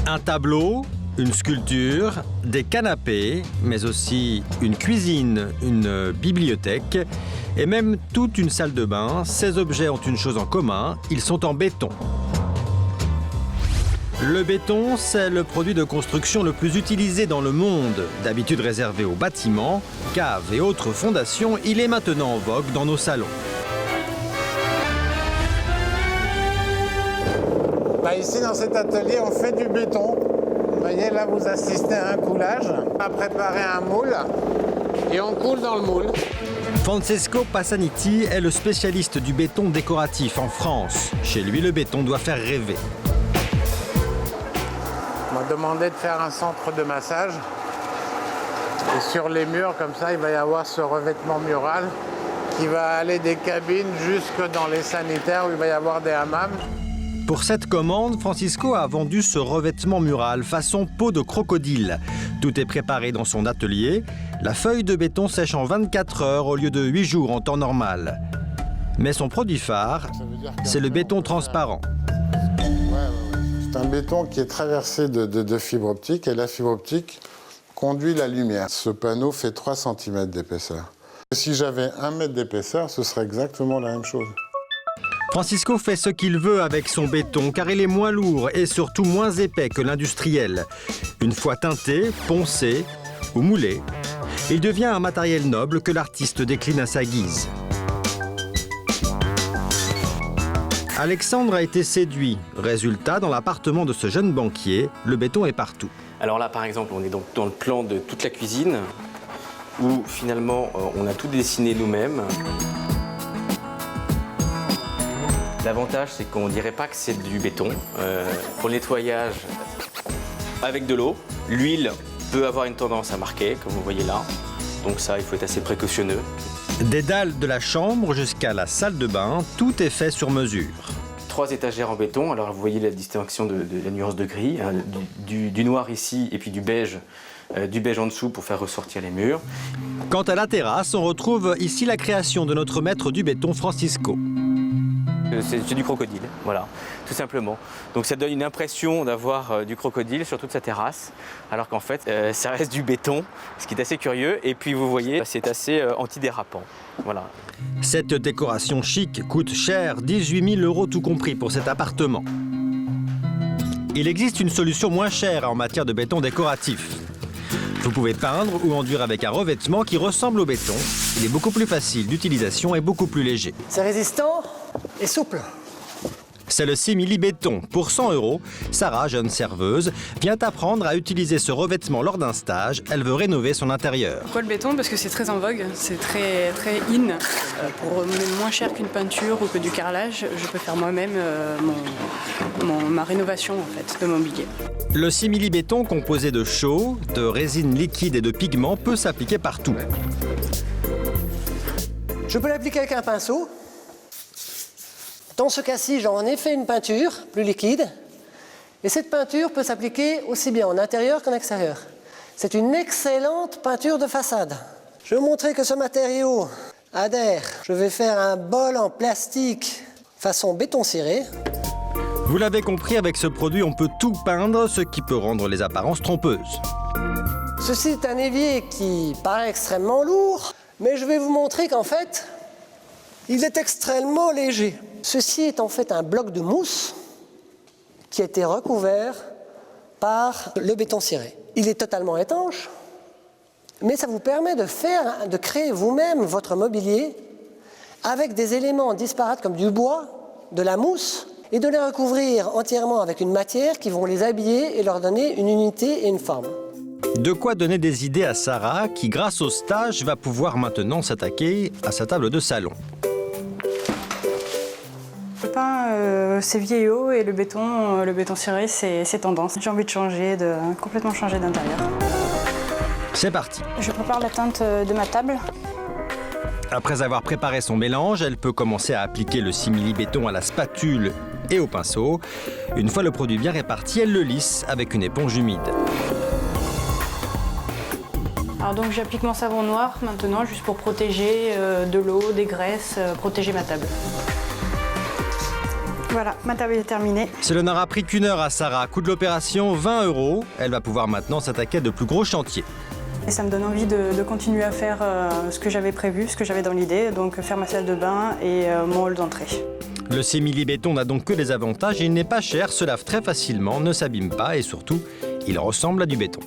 Un tableau, une sculpture, des canapés, mais aussi une cuisine, une bibliothèque et même toute une salle de bain. Ces objets ont une chose en commun, ils sont en béton. Le béton, c'est le produit de construction le plus utilisé dans le monde. D'habitude réservé aux bâtiments, caves et autres fondations, il est maintenant en vogue dans nos salons. Ici, dans cet atelier, on fait du béton. Vous voyez, là, vous assistez à un coulage. On a préparé un moule et on coule dans le moule. Francesco Passaniti est le spécialiste du béton décoratif en France. Chez lui, le béton doit faire rêver. On m'a demandé de faire un centre de massage. Et sur les murs, comme ça, il va y avoir ce revêtement mural qui va aller des cabines jusque dans les sanitaires où il va y avoir des hammams. Pour cette commande, Francisco a vendu ce revêtement mural façon peau de crocodile. Tout est préparé dans son atelier. La feuille de béton sèche en 24 heures au lieu de 8 jours en temps normal. Mais son produit phare, c'est le béton transparent. C'est un béton qui est traversé de fibre optique et la fibre optique conduit la lumière. Ce panneau fait 3 cm d'épaisseur. Si j'avais 1 mètre d'épaisseur, ce serait exactement la même chose. Francisco fait ce qu'il veut avec son béton car il est moins lourd et surtout moins épais que l'industriel. Une fois teinté, poncé ou moulé, il devient un matériel noble que l'artiste décline à sa guise. Alexandre a été séduit. Résultat, dans l'appartement de ce jeune banquier, le béton est partout. Alors là, par exemple, on est donc dans le plan de toute la cuisine où finalement on a tout dessiné nous-mêmes. L'avantage, c'est qu'on ne dirait pas que c'est du béton. Pour le nettoyage, avec de l'eau, l'huile peut avoir une tendance à marquer, comme vous voyez là. Donc ça, il faut être assez précautionneux. Des dalles de la chambre jusqu'à la salle de bain, tout est fait sur mesure. 3 étagères en béton. Alors vous voyez la distinction de la nuance de gris, hein, du noir ici et puis du beige en dessous pour faire ressortir les murs. Quant à la terrasse, on retrouve ici la création de notre maître du béton, Francisco. C'est du crocodile, voilà, tout simplement. Donc ça donne une impression d'avoir du crocodile sur toute sa terrasse, alors qu'en fait, ça reste du béton, ce qui est assez curieux. Et puis vous voyez, c'est assez antidérapant, voilà. Cette décoration chic coûte cher, 18 000 € tout compris pour cet appartement. Il existe une solution moins chère en matière de béton décoratif. Vous pouvez peindre ou enduire avec un revêtement qui ressemble au béton. Il est beaucoup plus facile d'utilisation et beaucoup plus léger. C'est résistant et souple. C'est le simili béton. Pour 100 €, Sarah, jeune serveuse, vient apprendre à utiliser ce revêtement lors d'un stage. Elle veut rénover son intérieur. Pourquoi le béton? Parce que c'est très en vogue, c'est très in. Pour moins cher qu'une peinture ou que du carrelage, je peux faire moi-même ma rénovation en fait, de mobilier. Le simili béton composé de chaux, de résine liquide et de pigments peut s'appliquer partout. Je peux l'appliquer avec un pinceau. Dans ce cas-ci, j'en ai fait une peinture plus liquide. Et cette peinture peut s'appliquer aussi bien en intérieur qu'en extérieur. C'est une excellente peinture de façade. Je vais vous montrer que ce matériau adhère. Je vais faire un bol en plastique façon béton ciré. Vous l'avez compris, avec ce produit, on peut tout peindre, ce qui peut rendre les apparences trompeuses. Ceci est un évier qui paraît extrêmement lourd, mais je vais vous montrer qu'en fait, il est extrêmement léger. Ceci est en fait un bloc de mousse qui a été recouvert par le béton ciré. Il est totalement étanche, mais ça vous permet de créer vous-même votre mobilier avec des éléments disparates comme du bois, de la mousse, et de les recouvrir entièrement avec une matière qui vont les habiller et leur donner une unité et une forme. De quoi donner des idées à Sarah qui, grâce au stage, va pouvoir maintenant s'attaquer à sa table de salon. Le pain, c'est vieillot et le béton ciré, c'est tendance. J'ai envie de changer, complètement changer d'intérieur. C'est parti. Je prépare la teinte de ma table. Après avoir préparé son mélange, elle peut commencer à appliquer le simili-béton à la spatule et au pinceau. Une fois le produit bien réparti, elle le lisse avec une éponge humide. Alors donc j'applique mon savon noir maintenant, juste pour protéger de l'eau, des graisses, protéger ma table. Voilà, ma table est terminée. Cela n'aura pris qu'1 heure à Sarah. Coût de l'opération, 20 €. Elle va pouvoir maintenant s'attaquer à de plus gros chantiers. Et ça me donne envie de continuer à faire ce que j'avais prévu, ce que j'avais dans l'idée, donc faire ma salle de bain et mon hall d'entrée. Le simili-béton n'a donc que des avantages. Il n'est pas cher, se lave très facilement, ne s'abîme pas et surtout, il ressemble à du béton.